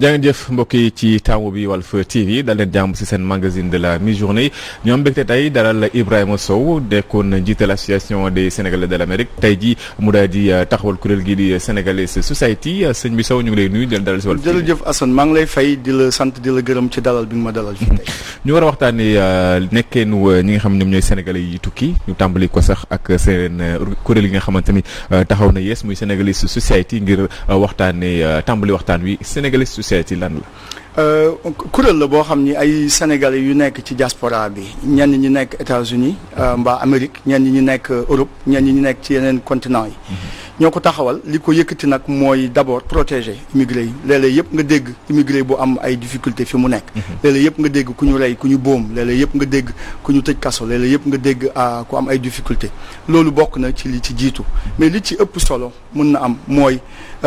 jaa ngeen jëf mbokk yi ci taamu bi Walf TV dal leen jàmm si seen magazine de la mi-journée ñoom mbégte tey dalal Ibrahima Sow nekkoon njiital association des Sénégalais de l'Amérique tey jii mu daal di taxawal kuréel gii di Sénégalais Society sëñ bi Sow ñu ngi lay nuyu di leen dalal si Walf TV. jërëjëf Assane maa ngi lay fay di la sant di la gërëm ci dalal bi nga ma dalal fii tey. ñu war a waxtaanee nekkeenu ñi nga xam ñoom ñooy sénégalais yi tukki ñu tàmbali ko sax ak seen kuréel yi nga xamante ni taxaw na yees muy Sénégalais Society ngir waxtaanee tàmbali waxtaan wi Sénégalais Society lan la. kuréel la boo xam ni ay sénégalais yu nekk ci diaspora bi ñenn ñi nekk États-Unis mbaa Amérique ñenn ñi nekk Europe ñenn ñi nekk ci yeneen continent yi. ñoo ko taxawal li ko yëkkati nag mooy d'abord protéger immigré yi léeg-léeg yëpp nga dégg immigré bu am ay difficultés fi mu nekk. léeg-léeg yëpp nga dégg ku ñu rey ku ñu boom léeg-léeg yëpp nga dégg ku ñu tëj kaso léeg-léeg yëpp nga dégg ku am ay difficultés loolu bokk na ci li ci jiitu mais li ci ëpp solo mën na am mooy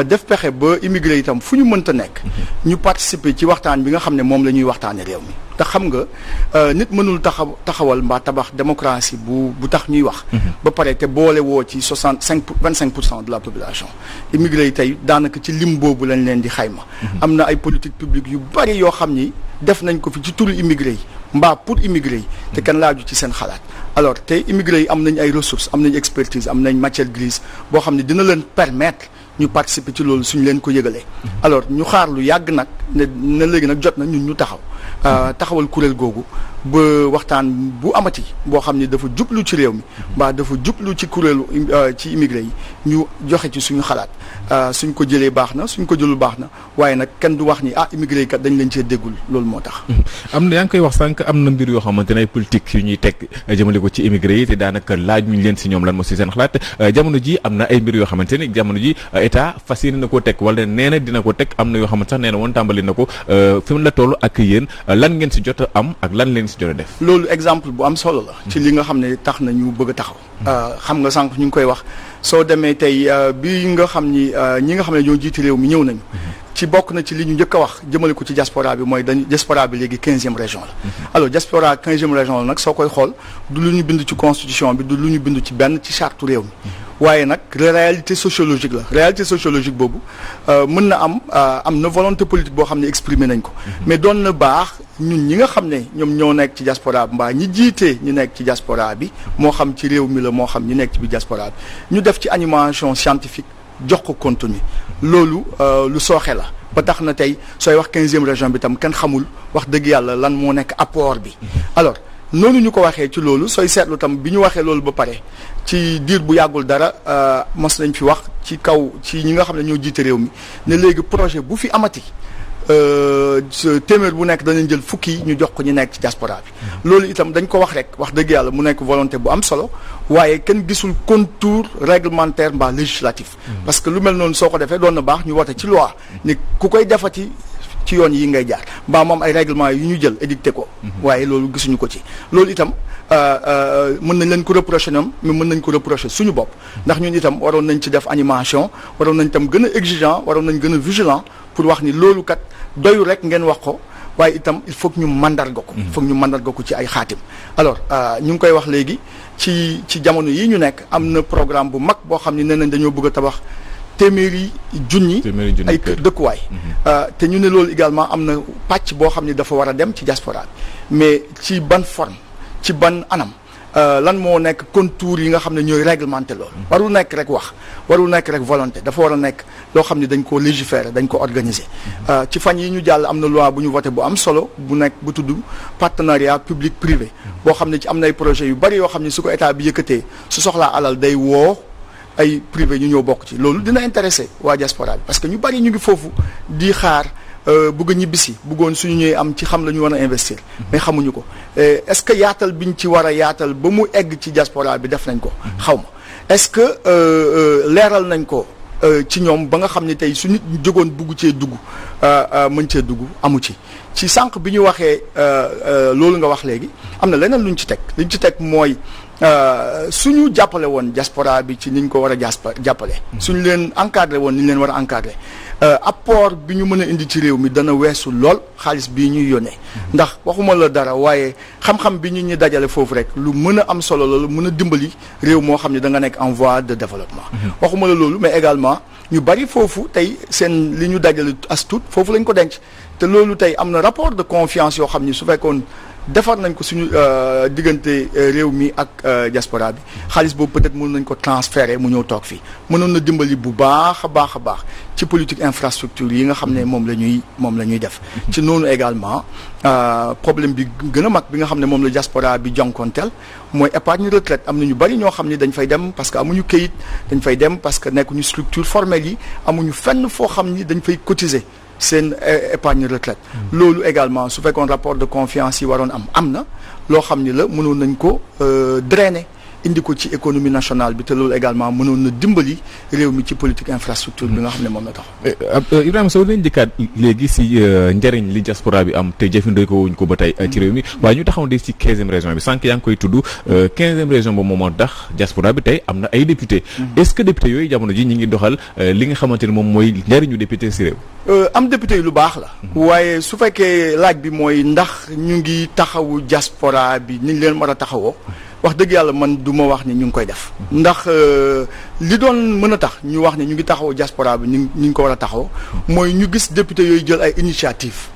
def pexe ba immigré itam fu ñu mënta nekk. ñu participer ci waxtaan bi nga xam ne moom la ñuy waxtaanee réew mi. te xam nga nit mënul taxawal mbaa tabax démocratie bu tax ñuy wax. ba pare te boole woo ci 25% de la population. immigré yi tey daanaka ci lim boobu lañ leen di xayma. am na ay politique publique yu bari yoo xam ni def nañ ko fi ci turu immigré yi mbaa pour immigré yi. te kenn laaju ci seen xalaat. alors te immigré yi am nañ ay ressources am nañ expertise am nañ matière grise boo xam ne dina leen permettre ñu participer ci loolu suñ leen ko yëgalee. alors ñu xaar lu yàgg nag ne léegi nag jot na ñun ñu taxaw. taxawal kuréel googu ba waxtaan bu amati boo xam ni dafa jublu ci réew mi mbaa dafa jublu ci kuréelu ci immigré yi ñu joxe ci suñu xalaat suñ ko jëlee baax na suñ ko jëlul baax na waaye nag kenn du wax ni immigré yi kat dañ leen cee déggul loolu moo tax. am na yaa ngi koy wax sànq am na mbir yoo xamante ne ay politique yu ñuy teg jëmale ko ci immigré yi te daanaka laaj ñu leen si ñoom lan moo si seen xalaat jamono ji am na ay mbir yoo xamante ne jamono ji état fas yéene na koo teg wala nee na dina ko teg am na yoo xamante sax nee na woon tàmbali na ko fi mu la toll ak yéen lan ngeen si jot a am ak lan leen si jot a def. loolu exemple bu am solo la. ci li nga xam ne tax na ñu bëgg a taxaw. xam nga sànq ñu ngi koy wax soo demee tey bi nga xam ni ñi nga xam ne ñoo jiiti réew mi ñëw nañu. ci bokk na ci li ñu njëkk a wax jëmale ko ci diaspora bi mooy diaspora bi léegi 15e région la. alors diaspora 15e région la nag soo koy xool du lu ñu bind ci constitution bi du lu ñu bind ci benn ci charte réew mi. waaye nag réalité sociologique la réalité sociologique boobu mën na am na volonté politique boo xam ne exprimer nañ ko. mais doon na baax ñun ñi nga xam ne ñoom ñoo nekk ci diaspora bi mbaa ñi jiitee ñi nekk ci diaspora bi moo xam ci réew mi la moo xam ñi nekk ci biir diaspora bi ñu def ci animation scientifique jox ko contenu loolu lu sooxe la. ba tax na tey sooy wax 15e région bi tam kenn xamul wax dëgg yàlla lan moo nekk apport bi. alors noonu ñu ko waxee ci loolu sooy seetlu tam bi ñu waxee loolu ba pare ci diir bu yàggul dara mos nañ fi wax ci kaw ci ñi nga xam ne ñoo jiite réew mi ne léegi projet bu fi amati téeméer bu nekk danañ jël fukki ñu jox ko ñu nekk ci diaspora bi. loolu itam dañ ko wax rek wax dëgg yàlla mu nekk volonté bu am solo waaye kenn gisul contour réglementaire mbaa législatif. parce que lu mel noonu soo ko defee doon na baax ñu wote ci loi ni ku koy defati ci yoon yi ngay jaar mbaa moom ay règlement yu ñu jël édicté ko. waaye loolu gisuñu ko ci loolu itam mën nañ leen ko reprocher ñoom mais mën nañ ko reprocher suñu bopp. ndax ñun itam waroon nañ ci def animation waroon nañ itam gën a exigeant waroon nañ gën a vigilant pour wax ni loolu kat doyu rek ngeen wax ko waaye itam il faut que ñu mandarga ko. il faut que ñu mandarga ko ci ay xaatim. alors ñu ngi koy wax léegi ci jamono yi ñu nekk am na programme bu mag boo xam ni nee nañ dañoo bëgg a tabax téeméeri junni ay dëkkuwaay. te ñu ne loolu également am na pàcc boo xam ni dafa war a dem ci diaspora bi mais ci ban forme ci ban anam lan moo nekk contour yi nga xam ne ñooy réglementé loolu. warul nekk rek wax warul nekk rek volonté dafa war a nekk loo xam ne dañ ko légiférer dañ ko organiser. ci fan yi ñu jàll am na loi bu ñu voté bu am solo bu nekk bu tudd partenariat public privé. boo xam ne ci am na ay projets yu bari yoo xam ne su ko état bi yëkkatee su soxlaa alal day woo ay privé ñu ñëw bokk ci loolu dina intéressé waa diaspora bi parce que ñu bari ñu ngi foofu di xaar bëgg a ñibbisi bëggoon suñu ñëwee am ci xam la ñu war a investir. mais xamuñu ko est-ce que yaatal biñ ci war a yaatal ba mu egg ci diaspora bi def nañ ko. xaw ma est-ce que leeral nañ ko ci ñoom ba nga xam ne tey su nit ñu jógoon bugg cee dugg mën cee dugg amu ci sànq bi ñu waxee loolu nga wax léegi am na leneen luñ ci teg liñ ci teg mooy. suñu jàppale woon diaspora bi ci niñ ko war a jàppale suñu leen encadré woon ni ñu leen war a encadré apport bi ñu mën a indi ci réew mi dana weesu lool xaalis bii ñuy yónnee ndax waxuma la dara waaye xam-xam bi ñu ñi dajale foofu rek lu mën a am solo la lu mën a dimbali réew moo xam ne da nga nekk en voie de développement waxuma la loolu mais également ñu bari foofu tey seen li ñu dajale as tuut foofu lañ ko denc te loolu tey am na rapport de confiance yoo xam ni su fekkoon defar nañ ko suñu diggante réew mi ak diaspora bi xaalis boobu peut-être mën nañ ko transférer mu ñëw toog fii mënoon na dimbali bu baax a baax ci politique infrastructure yi nga xam ne moom la ñuy def ci noonu également problème bi gën a mag bi nga xam ne moom la diaspora bi jonkonteel mooy épargne retraite am na ñu bari ñoo xam ne dañ fay dem parce que amuñu këyit dañ fay dem parce que nekkuñu structure formelle yi amuñu fenn foo xam ni dañ fay cotiser seen épargne retraite loolu également su fekkoon rapport de confiance yi waroon am na loo xam ni la mënoon nañ ko drainer indi ko ci économie nationale bi te loolu également mënoon na dimbali réew mi ci politique infrastructure bi nga xam ne moom la tax Ibrahima Sow lañ dikkaat léegi si njëriñ li diaspora bi am te jëfandikoo wuñ ko ba tey ci réew mi waaye ñu taxaw de si 15e région bi sànq yaa ngi koy tudd 15e région ba moom moo tax diaspora bi tey am na ay député est-ce que député yooyu jamono ji ñi ngi doxal li nga xamante ne moom mooy njëriñu député si réew am député yi lu baax la waaye su fekkee laaj bi mooy ndax ñu ngi taxawu diaspora bi ni ñu leen mën a taxawoo wax dëgg yàlla man du ma wax ni ñu ngi koy def ndax li doon mën a tax ñu wax ne ñu ngi taxaw diaspora bi ñu ngi ko war a taxaw mooy ñu gis député yooyu jël ay initiative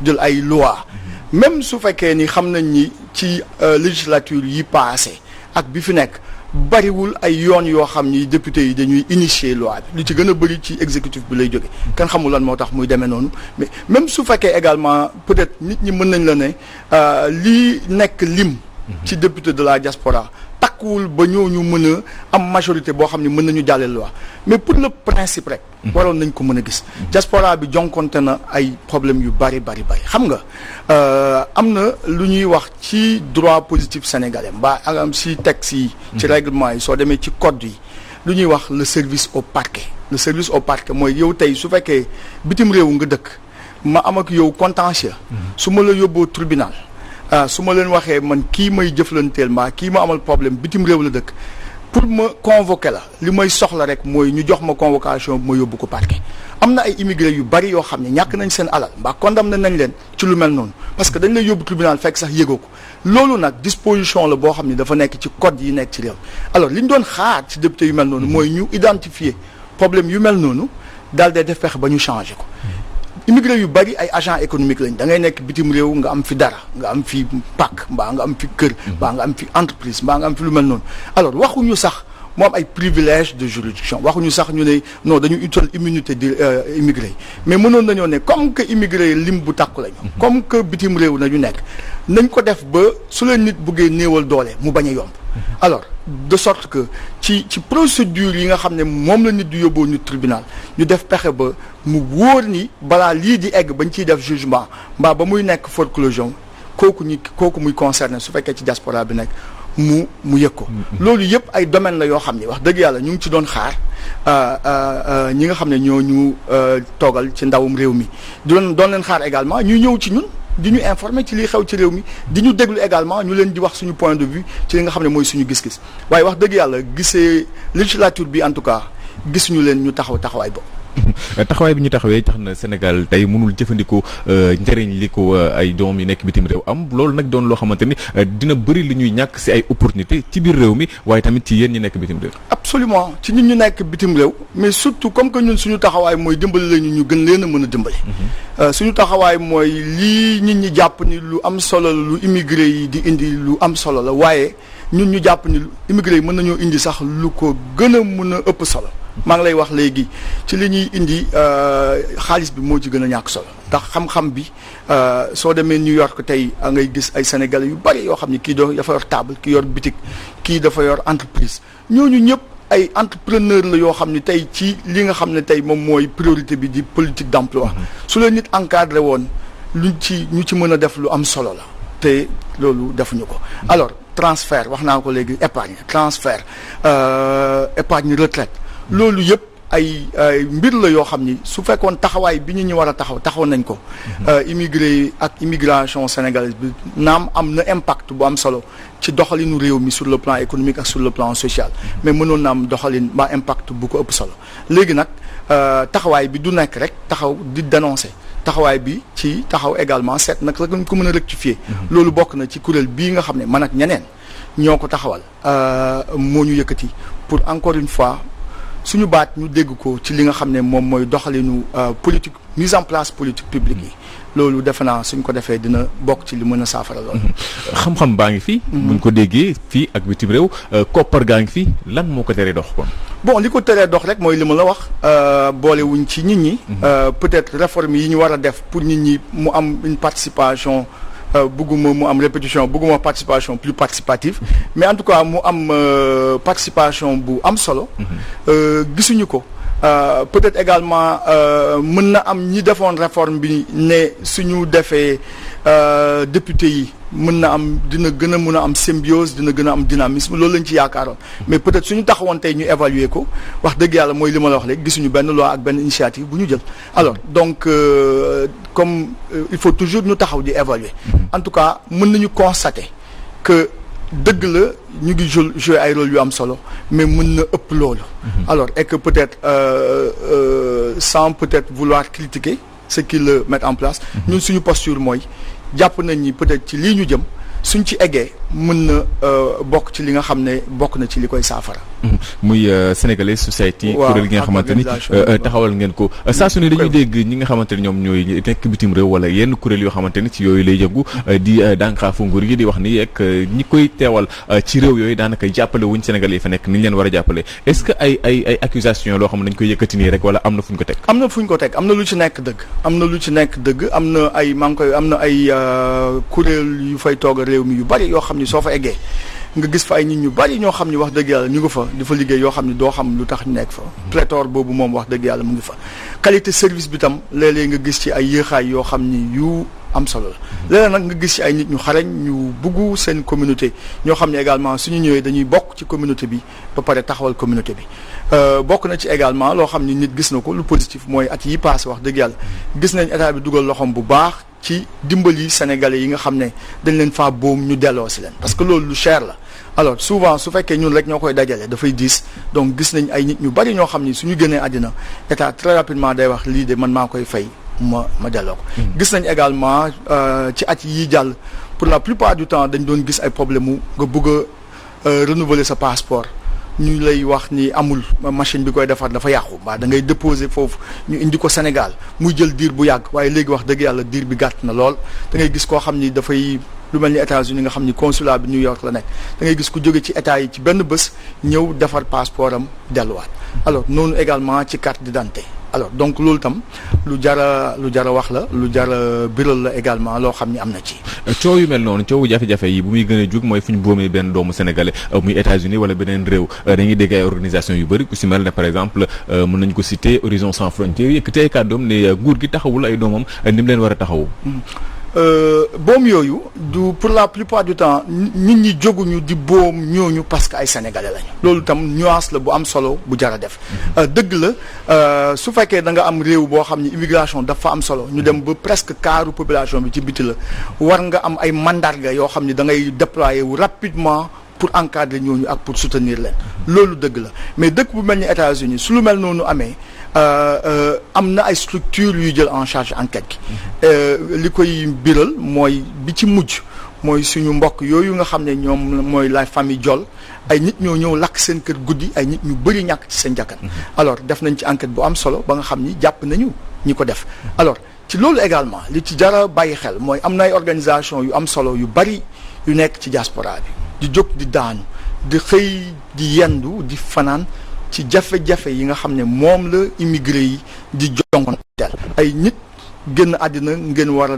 jël ay loi même su fekkee ni xam nañ ni ci législature yi passé ak bi fi nekk bariwul ay yoon yoo xam ni député yi dañuy initier loi bi li ci gën a bëri ci exécutif bi lay jóge kenn xamul lan moo tax muy demee noonu mais même su fekkee également peut-être nit ñi mën nañ la ne lii nekk lim ci député de la diaspora takkuwul ba ñooñu mën a am majorité boo xam ne mën nañu jàllale loi mais pour le principe rek waroon nañ ko mën a gis diaspora bi jonkonte na ay problème yu bari xam nga am na lu ñuy wax ci droit positif sénégalais mbaa am si texte yi ci règlement yi soo demee ci code yi lu ñuy wax le service au parquet mooy yow tey su fekkee bitim réew nga dëkk ma am ak yow contentieux su ma la yóbboo tribunal su ma leen waxee man kii may jëflanteel mbaa kii ma amal problème bitim réew la dëkk pour ma convoquer la li may soxla rek mooy ñu jox ma convocation ma yóbbu ko parquet am na ay immigré yu bari yoo xam ne ñàkk nañ seen alal mbaa condamné nañ leen ci lu mel noonu parce que dañ lay yóbbu tribunal fekk sax yëgoo ko loolu nag disposition la boo xam ne dafa nekk ci code yi nekk ci réew alors li ñu doon xaar ci député yu mel noonu mooy ñu identifier problème yu mel noonu daal dee def fexe ba ñu changer ko immigré yu bari ay agent économique lañ da ngay nekk bitim réew nga am fi dara nga am fi pàkk mbaa nga am fi kër mbaa nga am fi entreprise mbaa nga am fi lu mel noonu alors waxuñu sax mu am ay privilège de juridiction waxuñu sax ñu ne non dañu utal immunité di immigré yi mais mënoon nañoo ne comme que immigré lim bu takku lañu comme que bitim réew nañu nekk nañ ko def ba su leen nit buggee néewal doole mu bañ a yomb alors de sorte que ci procédure yi nga xam ne moom la nit di yóbboo nit tribunal ñu def pexe ba mu wóor ni balaa lii di egg bañ ciy def jugement mbaa ba muy nekk foreclosure kooku muy concerné su fekkee ci diaspora bi nekk mu yëg ko loolu yëpp ay domaine la yoo xam ni wax dëgg yàlla ñu ngi ci doon xaar ñi nga xam ne ñoo ñu toogal ci ndawum réew mi doon leen xaar également ñuy ñëw ci ñun di ñu informer ci liy xew ci réew mi di ñu déglu également ñu leen di wax suñu point de vue ci li nga xam ne mooy suñu gis-gis waaye wax dëgg yàlla gisee législature bi en tout cas gisuñu leen ñu taxawaay boobu taxawaay bi ñu taxawee tax na Sénégal tey mënul jëfandikoo njëriñ li ko ay doom yi nekk bitim réew am loolu nag doon loo xamante ni dina bëri lu ñuy ñàkk ci ay opportunité ci biir réew mi waaye tamit ci yéen ñi nekk bitim réew. absolument ci ñun ñu nekk bitim réew mais surtout comme que ñun suñu taxawaay mooy dimbali lañu ñu gën leen a mën a dimbali. suñu taxawaay mooy lii nit ñi jàpp ni lu am solo la lu immigré yi di indi lu am solo la waaye ñun ñu jàpp ni immigré yi mën nañoo indi sax lu ko gën a mën a ëpp solo. maa ngi lay wax léegi ci li ñuy indi xaalis bi moo ci gën a ñàkk solo ndax xam-xam bi soo demee New York tey ngay gis ay sénégalais yu bari yoo xam ne kii dafa yor table kii yor boutique kii dafa yor entreprise ñooñu ñëpp ay entrepreneur la yoo xam ne tey ci li nga xam ne tey moom mooy priorité bi di politique d'emploi su leen nit encadré woon ñu ci mën a def lu am solo la te loolu defuñu ko alors transfert wax naa ko léegi épargne transfert épargne retraite loolu yëpp ay mbir la yoo xam ni su fekkoon taxawaay bi ñu war a taxaw nañ ko immigré ak immigration sénégalaise bi naam am na impact bu am solo ci doxalinu réew mi sur le plan économique ak sur le plan social mais mënoon na am doxalin ba impact bu ko ëpp solo léegi nag taxawaay bi du nekk rek taxaw di dénoncer taxawaay bi ci taxaw également seet nag la ko mën a rectifier. loolu bokk na ci kuréel bii nga xam ne man ak ñeneen ñoo ko taxawal moo ñu yëkkati pour encore une fois suñu baat ñu dégg ko ci li nga xam ne moom mooy doxalinu politique mise en place politique publique yi. loolu defe naa suñ ko defee dina bokk ci li mën a saafara loolu. xam-xam baa ngi fi. buñ ko déggee fii ak bitim réew koppar gaa ngi fi lan moo ko teree dox kon. bon li ko teree dox rek mooy li ma la wax boolewuñ ci nit ñi. peut-être réforme yi ñu war a def pour nit ñi mu am une participation bëgguma mu am répétition bëgguma participation plus participative mais en tout cas mu am participation bu am solo. gisuñu ko. Peut-être également mën na am ñi defoon réforme bi ne suñu defee député yi mën na am dina gën a mën a am symbiose dina gën a am dynamisme loolu lañ ci yaakaaroon mais peut-être suñu taxawoon tey ñu évaluer ko wax dëgg yàlla mooy li ma la wax léegi gisuñu benn loi ak benn initiative bu ñu jël alors donc comme il faut toujours ñu taxaw di évaluer en tout cas mën nañu constater que dëgg la ñu ngi jouer ay rôle yu am solo mais mën na ëpp loolu alors et que peut-être sans peut-être vouloir critiquer ce qu'ils le mettent en place ñun suñu posture mooy jàpp nañ ni peut-être ci lii ñu jëm suñ ci eggee mën na bokk ci li nga xam ne bokk na ci li koy saafara. muy Sénégalais Society. kuréel gi nga xamante ni taxawal ngeen ko saa su ne dañuy dégg ñi nga xamante ni ñoom ñooy nekk bitim réew wala yenn kuréel yoo xamante ni ci yooyu lay yëngu di dànkaafu nguur gi di wax ni ak ñi koy teewal ci réew yooyu daanaka jàppale wuñ Sénégalais yi fa nekk ni ñu leen war a jàppale est-ce que ay accusation loo xam ne dañ koy yëkkati nii rek wala am na fu ñu ko teg. am na fu ñu ko teg am na lu ci nekk dëgg am na lu ci nekk dëgg am na ay maa ngi koy am na ay kuréel yu fay toog réew mi yu bari yoo xam ni soo fa eggee nga gis fa ay nit ñu bari ñoo xam ni wax dëgg yàlla ñu ngi fa di fa liggéey yoo xam ni doo xam lu tax ñu nekk fa pléthore boobu moom wax dëgg yàlla mu ngi fa qualité service bi tam léeg-léeg nga gis ci ay yéexaay yoo xam ni yu am solo la léeg-léeg nag nga gis ci ay nit ñu xarañ ñu buggu seen communauté ñoo xam ne également suñu ñëwee dañuy bokk ci communauté bi ba pare taxawal communauté bi bokk na ci également loo xam ni nit gis na ko lu positif mooy at yi passé wax dëgg yàlla gis nañ état bi dugal loxoom bu baax ci dimbali sénégalais yi nga xam ne dañ leen faa boom ñu delloo si leen parce que loolu lu cher la alors souvent su fekkee ñun rek ñoo koy dajale dafay diis donc gis nañ ay nit ñu bari ñoo xam ni suñu génnee àddina état très rapidement day wax lii de man maa koy fay ma delloo ko gis nañ également ci at yi jàll pour la plupart du temps dañ doon gis ay problème mu nga bëgg a renouveler sa passeport ñu lay wax ni amul machine bi koy defar dafa yàqu mbaa da ngay déposer foofu ñu indi ko Sénégal muy jël diir bu yàgg waaye léegi wax dëgg yàlla diir bi gàtt na lool da ngay gis koo xam ni dafay lu mel ni États-Unis nga xam ni consulat bi New York la nekk da ngay gis ku jóge ci état yi ci benn bés ñëw defar passeport am delluwaat alors noonu également ci carte d'identité alors donc loolu tam lu jara wax la lu jara biral la également loo xam ni am na ci. coow yu mel noonu coowu jafe-jafe yi bu muy gën a jóg mooy fu ñu boomee benn doomu sénégalais muy États-Unis wala beneen réew dañuy dégg ay organisation yu bëri ku si mel ne par exemple mën nañu ko citer Horizon Sans Frontières yëkkati ay kàddoom ne nguur gi taxawul ay doomam ni mu leen war a taxawu. boom yooyu du pour la plupart du temps nit ñi jóguñu di boom ñooñu parce que ay sénégalais lañu loolu tam nuance la bu am solo bu jar a def dëgg la su fekkee da nga am réew boo xam ni immigration dafa am solo ñu dem ba presque quart population bi ci biti la war nga am ay mandarga yoo xam ni da ngay déployer wu rapidement pour encadrer ñooñu ak pour soutenir leen loolu dëgg la mais dëkk bu mel ni États-Unis su lu mel noonu amee am na ay structures yuy jël en charge enquête gi li koy biral mooy bi ci mujj mooy suñu mbokk yooyu nga xam ne ñoom mooy la famille Diol ay nit ñoo ñëw lakk seen kër guddi ay nit ñu bëri ñàkk ci seen jakkan alors def nañ ci enquête bu am solo ba nga xam ni jàpp nañu ñi ko def alors ci loolu également li ci jara bàyyi xel mooy am na ay organisation yu am solo yu bëri yu nekk ci diaspora bi di jóg di daanu di xëy di yendu di fanaan ci jafe-jafe yi nga xam ne moom la immigré yi di jonkonteel ay nit génn àddina ngeen war a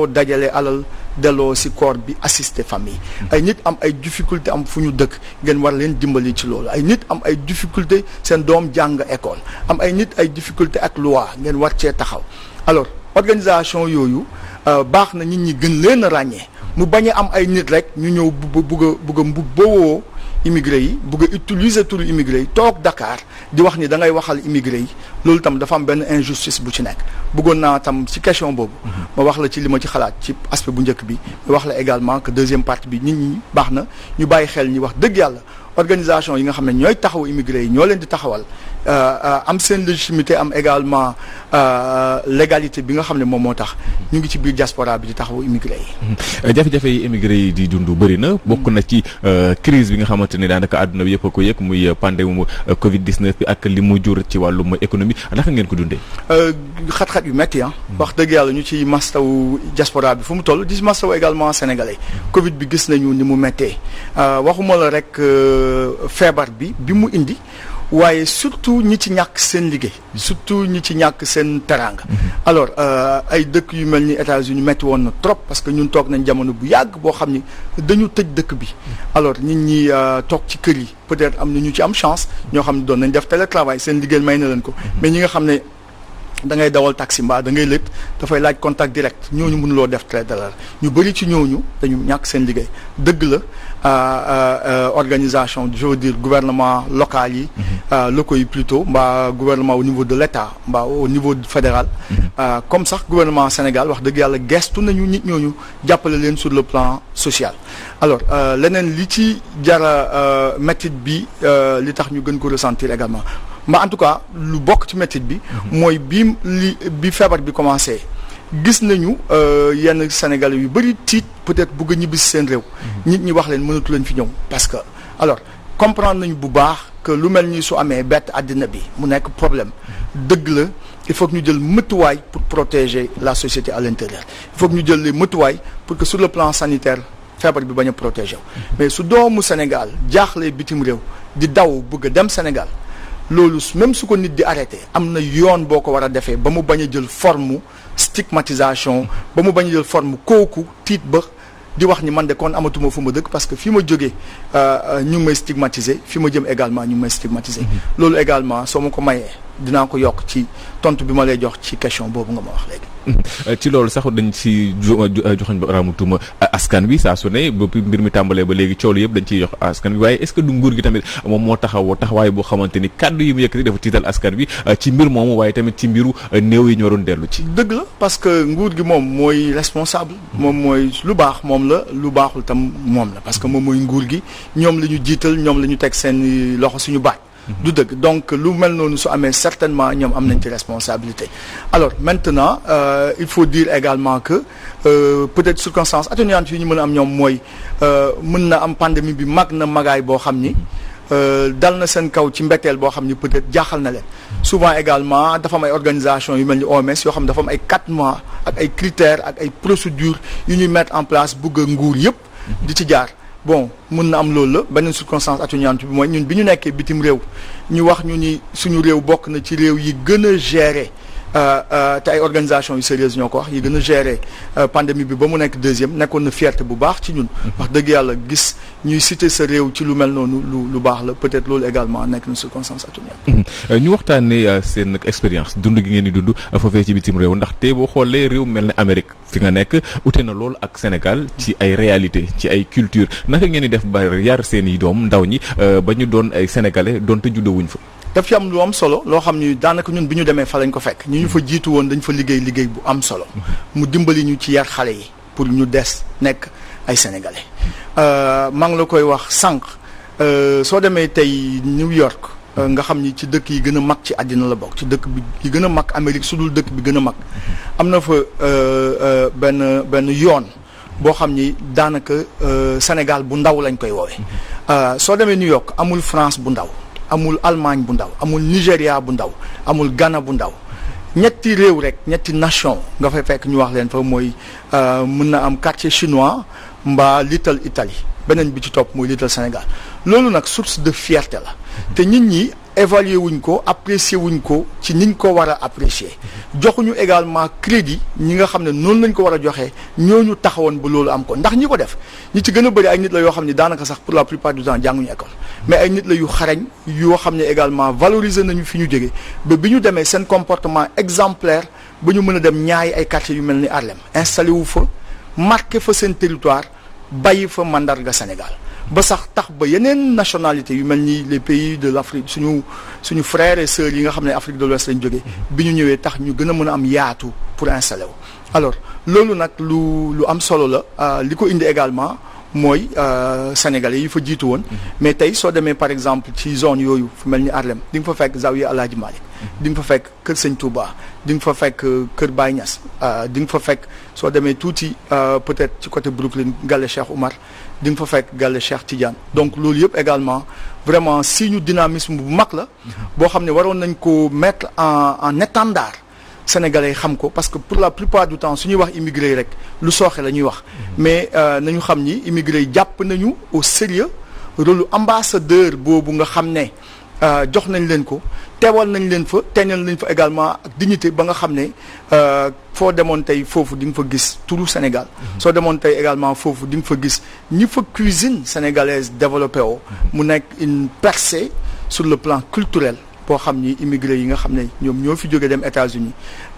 dajale alal delloo ci corps bi assister famille ay nit am ay difficulté am fu ñu dëkk ngeen war leen dimbali ci loolu ay nit am ay difficulté seen doom jàng école am ay nit ay difficulté ak loi ngeen war cee taxaw alors organisation yooyu baax na nit ñi gën leen a ràññee mu bañ a am ay nit rek ñu ñëw bugg a mbubboo immigré yi bugg a utiliser turu immigré yi toog Dakar di wax ni da ngay waxal immigré yi loolu tam dafa am benn injustice bu ci nekk bëggoon naa tam ci question boobu ma wax la ci li ma ci xalaat ci aspect bu njëkk bi ma wax la également que deuxième partie bi nit ñi baax na ñu bàyyi xel ñi wax dëgg yàlla organisation yi nga xam ne ñooy taxaw immigré yi ñoo leen di taxawal am seen légitimité am également légalité bi nga xam ne moom moo tax ñu ngi ci biir diaspora bi di taxaw immigré yi. jafe-jafe yi immigré yi di dund bëri na bokk na ci crise bi nga xamante ne daanaka àdduna bi yëpp a ko yëg muy pandémie Covid 19 bi ak li mu jur ci wàllum économie naka ngeen ko dundee. xat-xat yu métti wax dëgg yàlla ñu ci mastaw diaspora bi fu mu toll di mastaw également sénégalais Covid bi gis nañu ni mu méttee waxuma la rek feebar bi mu indi. waaye surtout ñi ci ñàkk seen liggéey surtout ñi ci ñàkk seen teraanga alors ay dëkk yu mel ni États-Unis metti woon na trop parce que ñun toog nañ jamono bu yàgg boo xam ni dañu tëj dëkk bi alors nit ñi toog ci kër yi peut-être am na ñu ci am chance ñoo xam ne doon nañ def télétravail seen liggéey may na leen ko mais ñi nga xam ne da ngay dawal taxi mbaa da ngay lët dafay laaj contact direct ñooñu mënuloo def traite de l'heure ñu bëri ci ñooñu dañu ñàkk seen liggéey dëgg la organisation je veux dire gouvernement local yi locaux yi plutôt mbaa gouvernement au niveau de l'État mbaa au niveau fédéral comme sax gouvernement Sénégal wax dëgg yàlla gestu nañu nit ñooñu jàppale leen sur le plan social alors leneen li ci jara métit bi li tax ñu gën ko ressentir également mais en tout cas lu bokk ci métit bi mooy bi feebar bi commencé gis nañu yenn Sénégalais yu bëri tiit peut-être bëgg a ñibbi si seen réew nit ñi wax leen mënatu leen fi ñëw parce que alors comprendre nañu bu baax que lu mel ni su amee bett àddina bi mu nekk problème dëgg la il faut que ñu jël mëtuwaay pour protéger la société à l'intérieur il faut que ñu jël les mëtuwaay pour que sur le plan sanitaire feebar bi bañ a protéger mais su doomu Sénégal jaaxlee bitim réew di daw bëgg a dem Sénégal loolu même su ko nit di arrêté am na yoon boo ko war a defee ba mu bañ a jël forme stigmatisation ba mu bañ a jël forme kooku tiit ba di wax ni man de kon amatuma fu ma dëkk parce que fi ma jógee ñu ngi may stigmatiser fi ma jëm également ñu ngi may stigmatiser loolu également soo ma ko mayee dinaa ko yokk ci tontu bi ma lay jox ci question boobu nga ma wax léegi. ci loolu sax dañ ci joxañ ba raamutuma askan wi saa su ne ba mbir mi tàmbalee ba léegi coow yëpp dañ ciy jox askan wi waaye est-ce que du nguur gi tamit moom moo taxawaay boo xamante ni kàddu yi mu yëkkati dafa tiital askan wi ci mbir moomu waaye tamit ci mbiru néew yi ñoo doon dellu ci. dëgg la parce que nguur gi moom mooy responsable moom mooy lu baax moom la lu baaxul tam moom la parce que moom mooy nguur gi ñoom la ñu jiital ñoom la ñu teg seen loxo suñu baat. du dëgg donc lu mel noonu su amee certainement ñoom am nañ ci responsabilité alors maintenant il faut dire également que peut-être circonstances atténuantes yi ñu mën a am ñoom mooy mën na am pandémie bi mag na magaay boo xam ni dal na seen kaw ci mbetteel boo xam ni peut-être jaaxal na leen souvent également dafa am ay organisations yu mel ni OMS yoo xam ne dafa am ay 4 mois ak ay critères ak ay procédures yu ñuy mettre en place bëgg a nguur yëpp di ci jaar bon mun na am loolu la beneen circonstance atténuante bi mooy ñun bi ñu nekkee bitim réew ñu wax ñu ni suñu réew bokk na ci réew yi gën a gérer te ay organisations yu sérieuses ñoo ko wax yi gën a gérer pandémie bi ba mu nekk deuxième nekkoon na fierté bu baax ci ñun wax dëgg yàlla gis ñuy citer sa réew ci lu mel noonu lu baax la peut-être loolu également nekk na circonstance atténuante. ñu waxtaanee seen expérience dund gi ngeen di dund foofee ci bitim réew ndaxte boo xoolee réew mel ne Amérique fi nga nekk ute na loolu ak Sénégal ci ay réalité ci ay culture naka ngeen di def ba yar seen i doom ndaw ñi ba ñu doon ay sénégalais doonte juddowuñ fa. daf ci am lu am solo loo xam ni daanaka ñun bi ñu demee fa lañ ko fekk ñu fa jiitu woon dañ fa liggéey bu am solo mu dimbali ñu ci yar xale yi pour ñu des nekk ay sénégalais maa ngi la koy wax sànq soo demee tey New York nga xam ni ci dëkk yi gën a mag ci àddina la bokk ci dëkk bi yi gën a mag Amérique su dul dëkk bi gën a mag am na fa benn yoon boo xam ni daanaka Sénégal bu ndaw lañ koy woowee soo demee New York amul France bu ndaw amul Allemagne bu ndaw amul Nigéria bu ndaw amul Ghana bu ndaw ñetti réew rek ñetti nation nga fay fekk ñu wax leen fa mooy mën na am quartier chinois mbaa Little Italie beneen bi ci topp mooy Little Sénégal loolu nag source de fierté la te nit ñi évaluer wuñ ko apprécier wuñ ko ci niñ ko war a apprécier joxuñu également crédit ñi nga xam ne noonu lañ ko war a joxee ñooñu taxawoon ba loolu am ko ndax ñi ko def ñi ci gën a bëri ay nit la yoo xam ne daanaka sax pour la plupart du temps jànguñu école mais ay nit la yu xarañ yoo xam ne également valoriser nañu fi ñu jógee ba bi ñu demee seen comportement exemplaire ba ñu mën a dem ñaari ay quartiers yu mel ni Harlem installé wu fa marqué fa seen territoire bàyyi fa mandarga Sénégal ba sax tax ba yeneen nationalité yu mel ni les pays de l'Afrique suñu frères et sœurs yi nga xam ne Afrique de l'Ouest lañ jógee bi ñu ñëwee tax ñu gën a mën a am yaatu pour installer wu alors loolu nag lu am solo la li ko indi également mooy sénégalais yi fa jiitu woon mais tey soo demee par exemple ci zone yooyu fu mel ni Harlem di nga fa fekk Zawiya Alaaji Malick di nga fa fekk Kër Sëñ Touba di nga fa fekk Kër Baye Niass di nga fa fekk soo demee tuuti peut-être ci côté Brooklyn Galle Cheikh Oumar di nga fa fekk Galle Cheikh Tidiane donc loolu yëpp également vraiment signe dynamisme bu mag la boo xam ne waroon nañ ko mettre en étendard sénégalais yi xam ko parce que pour la plupart du temps su ñuy wax immigré yi rek lu sooxe la ñuy wax mais nañu xam ni immigré yi jàpp nañu au sérieux rôle ambassadeur boobu nga xam ne jox nañ leen ko teewal nañ leen fa teñal nañ fa également ak dignité ba nga xam ne foo demoon tey foofu di nga fa gis turu Sénégal soo demoon tey également foofu di nga fa gis ñi fa cuisine sénégalaise développé woo mu nekk une percée sur le plan culturel boo xam ni immigré yi nga xam ne ñoom ñoo fi jóge dem États-Unis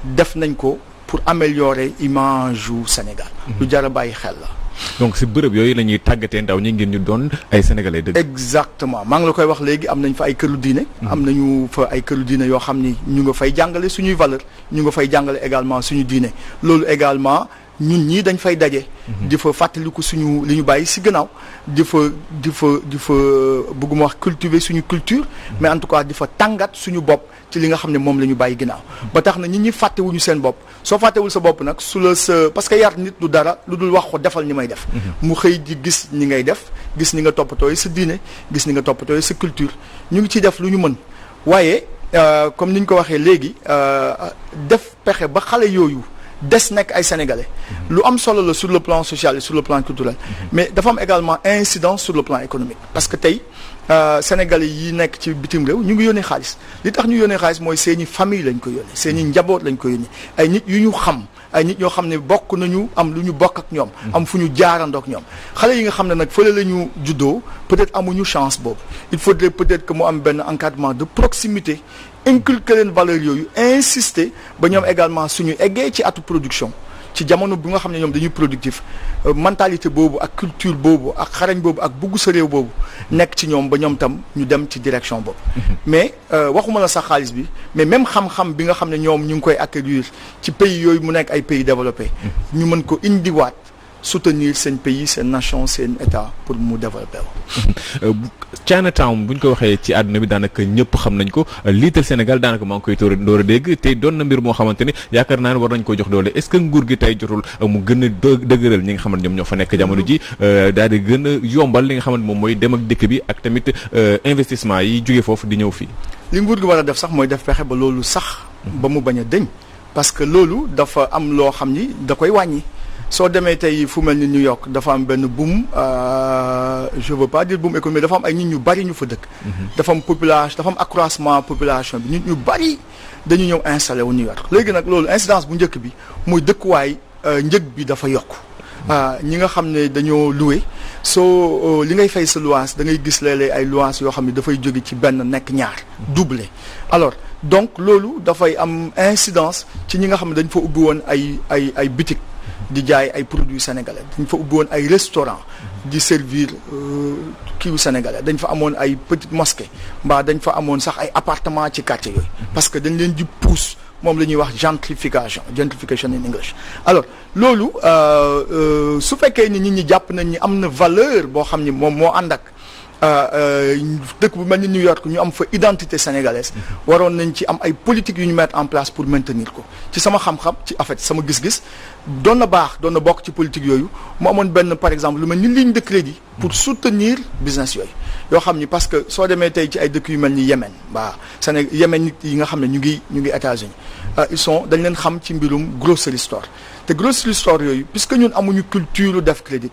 def nañ ko pour améliorer image yu Sénégal lu jar a bàyyi xel la donc si bërëb yooyu la ñuy tàggatee ndaw ñi ngir ñu doon ay sénégalais dëgg. exactement maa ngi la koy wax léegi am nañ fa ay këru diine. am nañu fa ay këru diine yoo xam ni ñu nga fay jàngale suñuy valeur ñu nga fay jàngale également suñu diine loolu également ñun ñii dañ fay daje. di fa fàttaliku suñu li ñu bàyyi si gannaaw di fa bëgguma wax cultiver suñu culture. mais en tout cas di fa tàngat suñu bopp ci li nga xam ne moom la ñu bàyyi gannaaw. ba tax na nit ñi fàttewuñu seen bopp soo fàttewul sa bopp nag su la sa parce que yar nit du dara lu dul wax ko defal ni may def. mu xëy di gis ni ngay def gis ni nga toppatooy sa diine gis ni nga toppatooy sa culture ñu ngi ciy def lu ñu mën waaye comme ni ñu ko waxee léegi def pexe ba xale yooyu. des nekk ay sénégalais lu am solo la sur le plan social et sur le plan culturel mais dafa am également incidence sur le plan économique parce que tey sénégalais yi nekk ci bitim réew ñu ngi yónnee xaalis li tax ñu yónnee xaalis mooy seeni famille lañ ko yónnee seeni njaboot lañ ko yónnee ay nit yu ñu xam ay nit ñoo xam ne bokk nañu am lu ñu bokk ak ñoom am fu ñu jaarandoo ak ñoom xale yi nga xam ne nag fële la ñu juddoo peut-être amuñu chance boobu il faudrait peut-être que mu am benn encadrement de proximité inculquer leen valeur yooyu insister ba ñoom également suñu eggee ci atu production ci jamono bi nga xam ne ñoom dañuy productif mentalité boobu ak culture boobu ak xarañ boobu ak bugg sa réew boobu nekk ci ñoom ba ñoom tam ñu dem ci direction boobu mais waxuma la sax xaalis bi mais même xam-xam bi nga xam ne ñoom ñu ngi koy acquérir ci pays yooyu mu nekk ay pays développés ñu mën ko indiwaat soutenir seen pays seen nation seen état pour mu développer wu. Chinatown bu ñu ko waxee ci àdduna bi daanaka ñëpp xam nañ ko Little Sénégal daanaka maa ngi koy door a dégg te doon na mbir moo xamante ni yaakaar naa ne war nañ ko jox doole est-ce que nguur gi tey jotul mu gën a dëgëral ñi nga xamante ñoom ñoo fa nekk jamono ji daal di gën a yombal li nga xamante moom mooy dem ak dëkk bi ak tamit investissement yi jóge foofu di ñëw fii. li nguur gi war a def sax mooy def pexe ba loolu sax ba mu bañ a dëñ parce que loolu dafa am loo xam ni da koy wàññi. soo demee tey fu mel ni New York dafa am benn boom je veux pas dire boom économique dafa am ay nit ñu bari ñu fa dëkk. dafa am population dafa am accroissement population bi nit ñu bari dañu ñëw installé wu New York. léegi nag loolu incidence bu njëkk bi mooy dëkkuwaay njëg bi dafa yokk ñi nga xam ne dañoo loué soo li ngay fay sa luwaas da ngay gis léeg-léeg ay luwaas yoo xam ne dafay jóge ci benn nekk ñaar doublé alors donc loolu dafay am incidence ci ñi nga xam ne dañ fa ubbi woon ay bitik di jaay ay produits sénégalais dañ fa ubbi woon ay restaurant di servir kiiwu sénégalais dañ fa amoon ay petite mosquée mbaa dañ fa amoon sax ay appartement ci quartier yooyu parce que dañ leen di pousse moom la ñuy wax gentrification in English alors loolu su fekkee ni nit ñi jàpp nañ ni am na valeur boo xam ni moom moo ànd ak dëkk bu mel ni New York ñu am fa identité sénégalaise waroon nañ ci am ay politiques yu ñu mettre en place pour maintenir ko ci sama xam-xam ci en fait sama gis-gis doon na bokk ci politique yooyu mu amoon benn par exemple lu mel ni ligne de crédit pour soutenir business yooyu yoo xam ni parce que soo demee tey ci ay dëkk yu mel ni Yémen Yémen nit yi nga xam ne ñu ngi États-Unis dañ leen xam ci mbirum grocery store te grocery store yooyu puisque ñun amuñu culture def crédit